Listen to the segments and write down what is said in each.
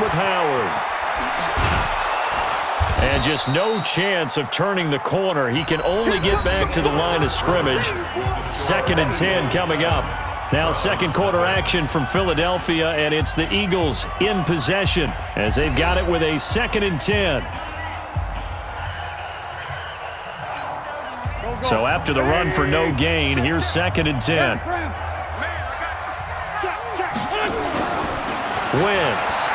with Howard. And just no chance of turning the corner. He can only get back to the line of scrimmage. 2nd and 10 coming up. Now second quarter action from Philadelphia, and it's the Eagles in possession as they've got it with a 2nd and 10. So after the run for no gain, here's 2nd and 10. Wentz.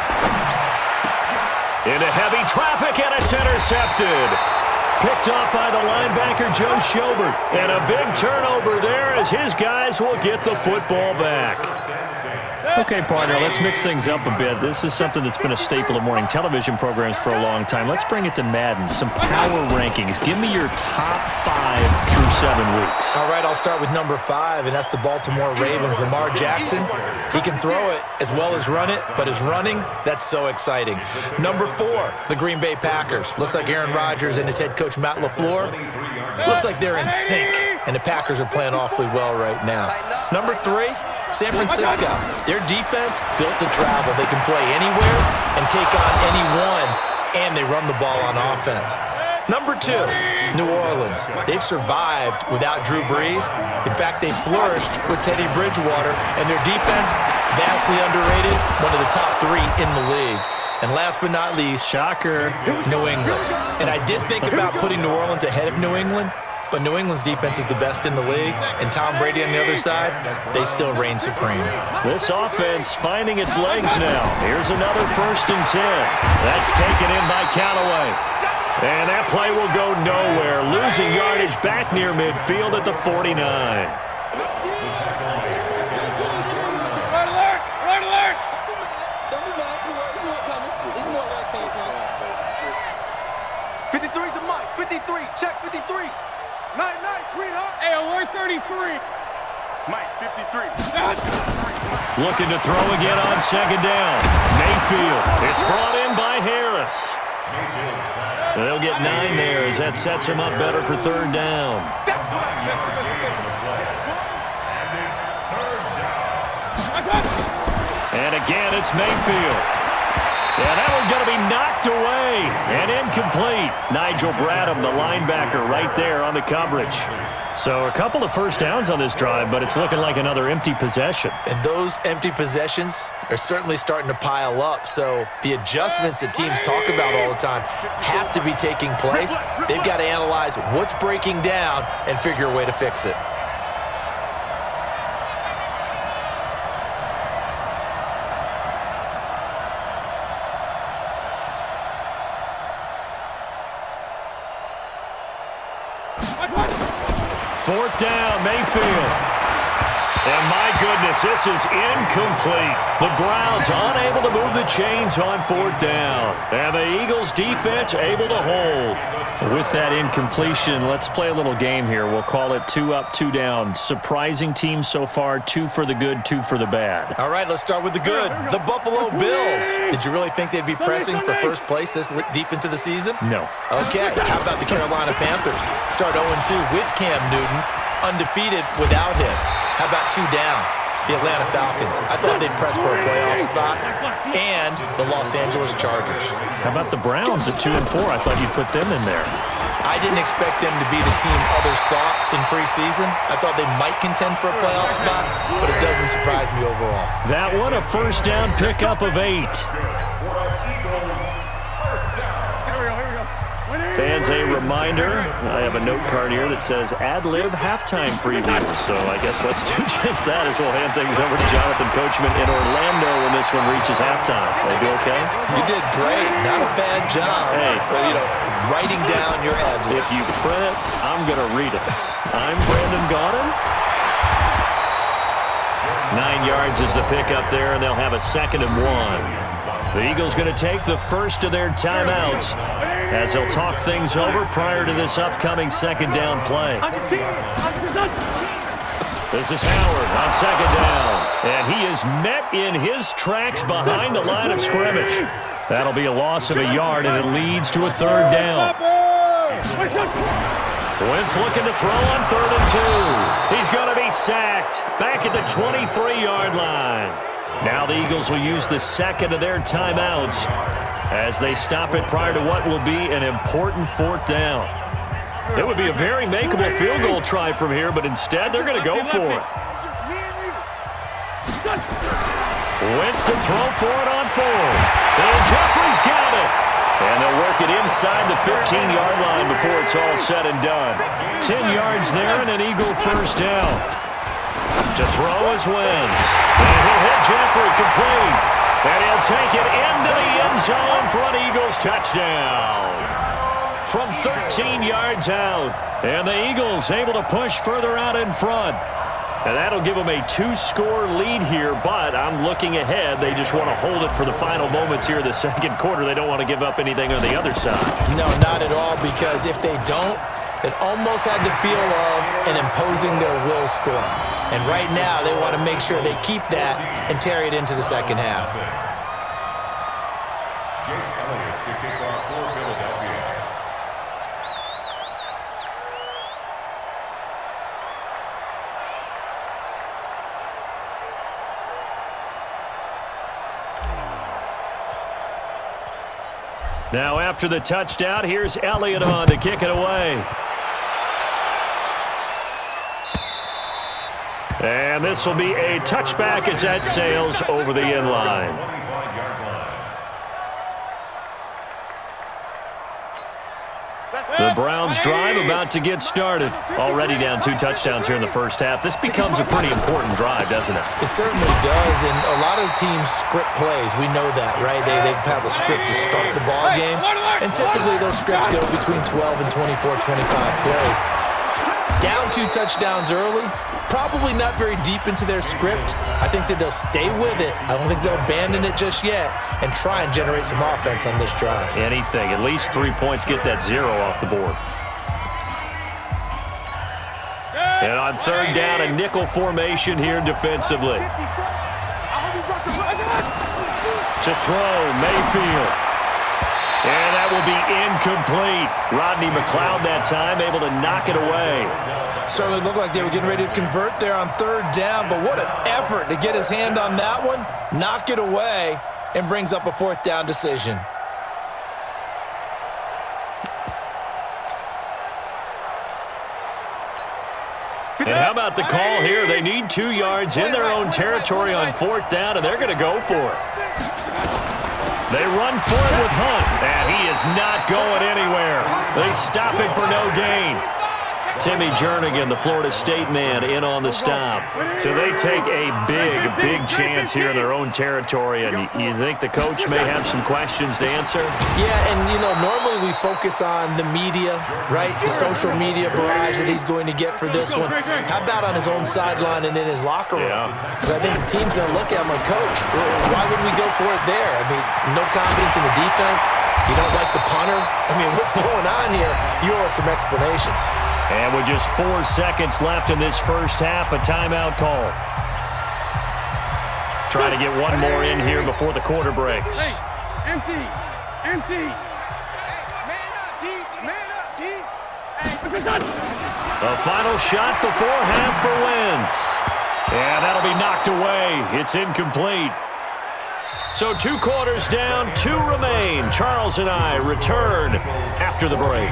Into heavy traffic, and it's intercepted. Picked off by the linebacker, Joe Schobert. And a big turnover there as his guys will get the football back. Okay, partner, let's mix things up a bit. This is something that's been a staple of morning television programs for a long time. Let's bring it to Madden. Some power rankings. Give me your top 5 through 7 weeks. All right, I'll start with number 5, and that's the Baltimore Ravens. Lamar Jackson, he can throw it as well as run it, but his running, that's so exciting. Number 4, the Green Bay Packers. Looks like Aaron Rodgers and his head coach Matt LaFleur, looks like they're in sync, and the Packers are playing awfully well right now. Number 3, San Francisco. Their defense built to travel. They can play anywhere and take on anyone, and they run the ball on offense. Number 2, New Orleans. They've survived without Drew Brees. In fact, they flourished with Teddy Bridgewater, and their defense, vastly underrated, one of the top 3 in the league. And last but not least, shocker, New England. And I did think about putting New Orleans ahead of New England, but New England's defense is the best in the league, and Tom Brady on the other side, they still reign supreme. This offense finding its legs now. Here's another 1st and 10. That's taken in by Callaway. And that play will go nowhere. Losing yardage back near midfield at the 49. 53's the mic. 53. Check 53. Night, sweetheart. Hey, alert 33. Mike, 53. Looking to throw again on 2nd down. Mayfield. It's brought in by Harris. They'll get 9 there as that sets him up better for 3rd down. And again, it's Mayfield. Yeah, that one's going to be knocked away and incomplete. Nigel Bradham, the linebacker, right there on the coverage. So a couple of 1st downs on this drive, but it's looking like another empty possession. And those empty possessions are certainly starting to pile up. So the adjustments that teams talk about all the time have to be taking place. They've got to analyze what's breaking down and figure a way to fix it. Fourth down, Mayfield. And my goodness, this is incomplete. The Browns unable to move the chains on 4th down. And the Eagles defense able to hold. With that incompletion, let's play a little game here. We'll call it 2 up, 2 down. Surprising team so far, 2 for the good, 2 for the bad. All right, let's start with the good. The Buffalo Bills. Did you really think they'd be pressing for 1st place this deep into the season? No. Okay, how about the Carolina Panthers? Start 0-2 with Cam Newton, undefeated without him. How about 2 down? The Atlanta Falcons. I thought they'd press for a playoff spot. And the Los Angeles Chargers. How about the Browns at 2 and 4? I thought you'd put them in there. I didn't expect them to be the team others thought in preseason. I thought they might contend for a playoff spot, but it doesn't surprise me overall. That one a 1st down pickup of 8. Fans, a reminder, I have a note card here that says ad-lib halftime preview. So I guess let's do just that as we'll hand things over to Jonathan Coachman in Orlando when this one reaches halftime. Will you be okay? You did great. Not a bad job. Hey. Writing down your ad-libs. If you print it, I'm going to read it. I'm Brandon Gaudin. 9 yards is the pickup there, and they'll have a 2nd and 1. The Eagles going to take the first of their timeouts as they'll talk things over prior to this upcoming 2nd down play. This is Howard on 2nd down, and he is met in his tracks behind the line of scrimmage. That'll be a loss of a yard, and it leads to a 3rd down. Wentz looking to throw on 3rd and 2. He's going to be sacked back at the 23-yard line. Now the Eagles will use the second of their timeouts as they stop it prior to what will be an important fourth down. It would be a very makeable field goal try from here, but instead they're going to go for it. Wentz to throw for it on fourth. And Jeffrey's got it. And they'll work it inside the 15-yard line before it's all said and done. 10 yards there and an Eagle first down. To throw is Wentz. And he'll hit Jeffrey complete. And he'll take it into the end zone for an Eagles touchdown. From 13 yards out. And the Eagles able to push further out in front. And that'll give them a 2-score lead here, but I'm looking ahead. They just want to hold it for the final moments here in the second quarter. They don't want to give up anything on the other side. No, not at all, because if they don't, it almost had the feel of an imposing their will score. And right now, they want to make sure they keep that and carry it into the second half. Now after the touchdown, here's Elliott on to kick it away. And this will be a touchback as that sails over the end line. The Browns drive about to get started. Already down 2 touchdowns here in the first half. This becomes a pretty important drive, doesn't it? It certainly does, and a lot of teams script plays. We know that, right? They have a script to start the ball game, and typically those scripts go between 12 and 24, 25 plays. Down 2 touchdowns early, probably not very deep into their script. I think that they'll stay with it. I don't think they'll abandon it just yet and try and generate some offense on this drive. Anything. At least 3 points, get that 0 off the board. And on third down, a nickel formation here defensively. To throw, Mayfield. And that will be incomplete. Rodney McLeod that time able to knock it away. Certainly looked like they were getting ready to convert there on third down, but what an effort to get his hand on that one, knock it away, and brings up a fourth down decision. And how about the call here? They need 2 yards in their own territory on fourth down, and they're going to go for it. They run for it with Hunt, and he is not going anywhere. They stop him for no gain. Timmy Jernigan, the Florida State man, in on the stop. So they take a big chance here in their own territory, and you think the coach may have some questions to answer? Yeah, and, you know, normally we focus on the media, right? The social media barrage that he's going to get for this one. How about on his own sideline and in his locker room? Because I think the team's going to look at him like, Coach, why wouldn't we go for it there? I mean, no confidence in the defense. You don't like the punter? I mean, what's going on here? You owe us some explanations. And with just 4 seconds left in this first half, a timeout call. Trying to get one more in here before the quarter breaks. Empty. Man up, D. A final shot before half for Wentz. And that'll be knocked away. It's incomplete. So 2 quarters down, 2 remain. Charles and I return after the break.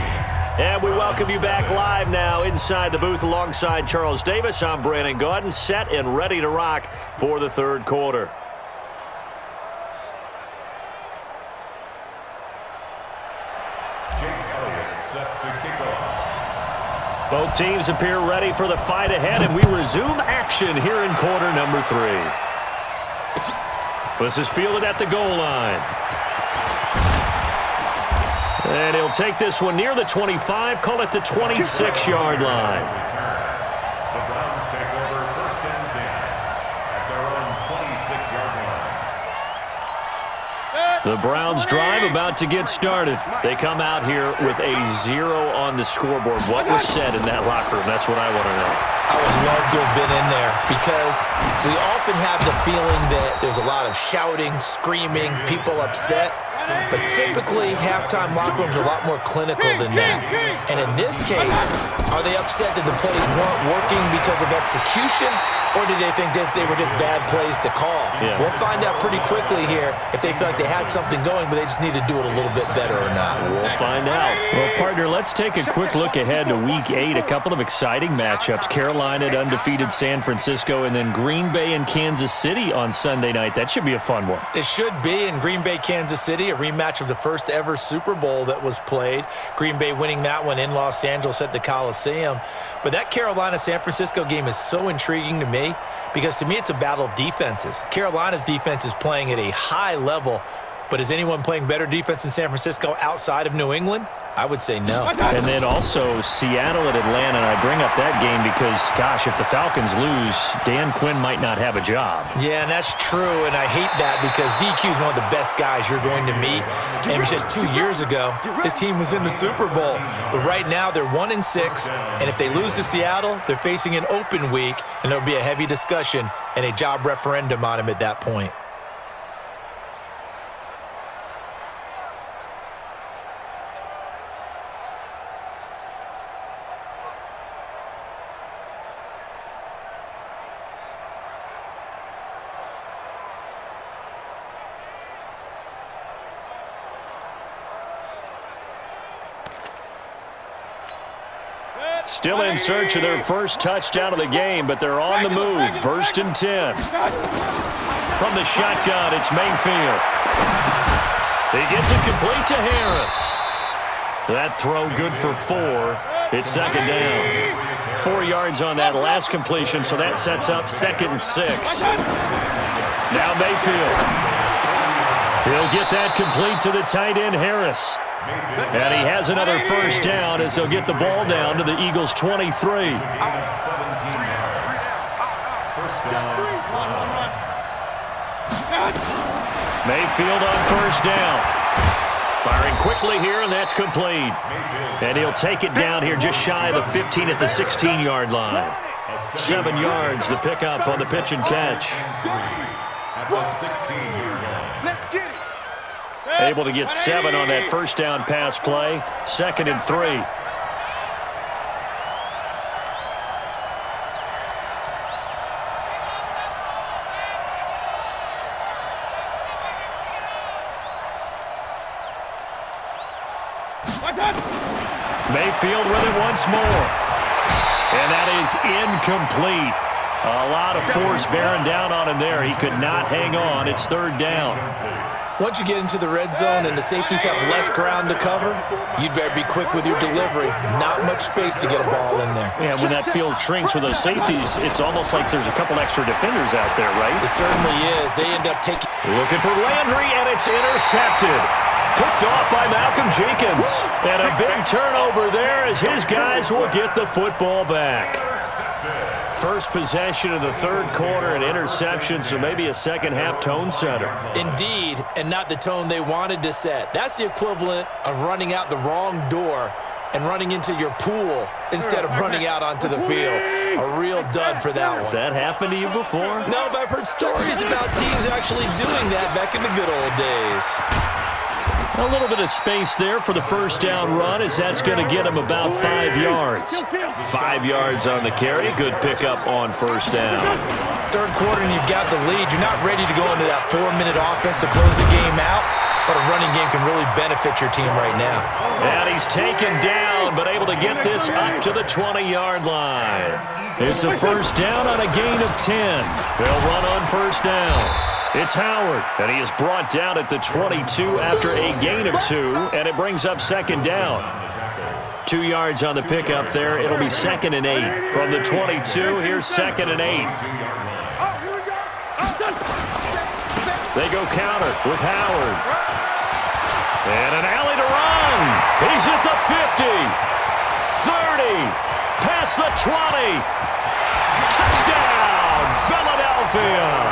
And we welcome you back live now inside the booth alongside Charles Davis. I'm Brandon Gaudin, set and ready to rock for the third quarter. Both teams appear ready for the fight ahead, and we resume action here in quarter number 3. This is fielded at the goal line. And he'll take this one near the 25, call it the 26-yard line. The Browns take over first and 10 at their own 26-yard line. The Browns drive about to get started. They come out here with a 0 on the scoreboard. What was said in that locker room? That's what I want to know. I would love to have been in there because we often have the feeling that there's a lot of shouting, screaming, people upset. But typically, halftime locker rooms are a lot more clinical than that. And in this case, are they upset that the plays weren't working because of execution, or did they think they were just bad plays to call? Yeah. We'll find out pretty quickly here if they feel like they had something going, but they just need to do it a little bit better or not. We'll find out. Well, partner, let's take a quick look ahead to Week 8. A couple of exciting matchups. Carolina at undefeated San Francisco, and then Green Bay and Kansas City on Sunday night. That should be a fun one. It should be. In Green Bay, Kansas City, a rematch of the first ever Super Bowl that was played. Green Bay winning that one in Los Angeles at the Coliseum. But that Carolina-San Francisco game is so intriguing to me because to me it's a battle of defenses. Carolina's defense is playing at a high level, but is anyone playing better defense in San Francisco outside of New England? I would say no. And then also Seattle at Atlanta, and I bring up that game because, gosh, if the Falcons lose, Dan Quinn might not have a job. Yeah, and that's true, and I hate that because DQ is one of the best guys you're going to meet. And it was just 2 years ago, his team was in the Super Bowl. But right now, they're 1-6, and if they lose to Seattle, they're facing an open week, and there'll be a heavy discussion and a job referendum on him at that point. Still in search of their first touchdown of the game, but they're on the move. 1st and 10. From the shotgun, it's Mayfield. He gets it complete to Harris. That throw good for 4. It's 2nd down. 4 yards on that last completion, so that sets up 2nd and 6. Now Mayfield. He'll get that complete to the tight end, Harris. And he has another first down as they'll get the ball down to the Eagles' 23. Mayfield on first down. Firing quickly here, and that's complete. And he'll take it down here just shy of the 15 at the 16-yard line. 7 yards, the pickup on the pitch and catch. At the 16-yard line. Let's get it. Able to get 7 on that first down pass play. 2nd and 3. Mayfield with it once more. And that is incomplete. A lot of force bearing down on him there. He could not hang on. It's 3rd down. Once you get into the red zone and the safeties have less ground to cover, you'd better be quick with your delivery. Not much space to get a ball in there. Yeah, when that field shrinks with those safeties, it's almost like there's a couple extra defenders out there, right? It certainly is. They end up taking... Looking for Landry, and it's intercepted. Picked off by Malcolm Jenkins. And a big turnover there as his guys will get the football back. First possession of the 3rd quarter, an interception, so maybe a second-half tone setter. Indeed, and not the tone they wanted to set. That's the equivalent of running out the wrong door and running into your pool instead of running out onto the field. A real dud for that one. Has that happened to you before? No, but I've heard stories about teams actually doing that back in the good old days. A little bit of space there for the first down run as that's going to get him about 5 yards. 5 yards on the carry. Good pickup on first down. 3rd quarter and you've got the lead. You're not ready to go into that 4-minute offense to close the game out, but a running game can really benefit your team right now. And he's taken down, but able to get this up to the 20-yard line. It's a first down on a gain of 10. They'll run on first down. It's Howard, and he is brought down at the 22 after a gain of 2, and it brings up 2nd down. 2 yards on the pickup there. It'll be 2nd and 8. From the 22, here's 2nd and 8. They go counter with Howard. And an alley to run. He's at the 50, 30, past the 20. Touchdown, Philadelphia.